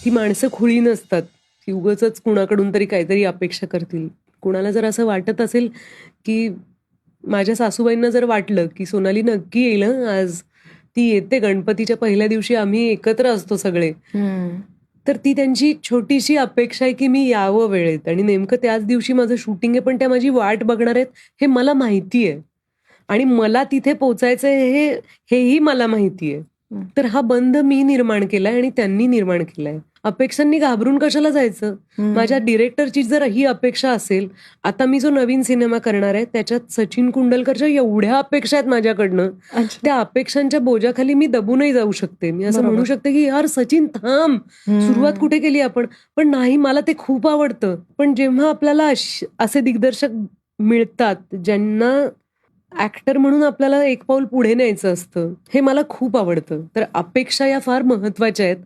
ती माणसं खुळी नसतात की उगाचच कुणाकडून तरी काहीतरी अपेक्षा करतील. कुणाला जर असं वाटत असेल की माझ्या सासूबाईंना जर वाटलं की सोनाली नक्की येईल हं आज, ती येते गणपतीच्या पहिल्या दिवशी आम्ही एकत्र असतो सगळे, तर ती त्यांची छोटीशी अपेक्षा आहे की मी यावं वेळेत आणि नेमकं त्याच दिवशी माझं शूटिंग आहे, पण त्या माझी वाट बघणार आहेत हे मला माहिती आहे. आणि मला तिथे पोचायचंय हेही मला माहितीये. तर हा बंध मी निर्माण केलाय आणि त्यांनी निर्माण केलाय. अपेक्षांनी घाबरून कशाला जायचं? माझ्या डिरेक्टरची जर ही अपेक्षा असेल, आता मी जो नवीन सिनेमा करणार आहे त्याच्यात सचिन कुंडलकरच्या एवढ्या अपेक्षा आहेत माझ्याकडनं, अच्छा. त्या अपेक्षांच्या बोजाखाली मी दबूनही जाऊ शकते. मी असं म्हणू बरोबर. शकते की यार सचिन थांब, सुरुवात कुठे केली आपण? पण नाही, मला ते खूप आवडतं. पण जेव्हा आपल्याला असे दिग्दर्शक मिळतात ज्यांना ऍक्टर म्हणून आपल्याला एक पाऊल पुढे न्यायचं असतं, हे मला खूप आवडतं. तर अपेक्षा या फार महत्वाच्या आहेत.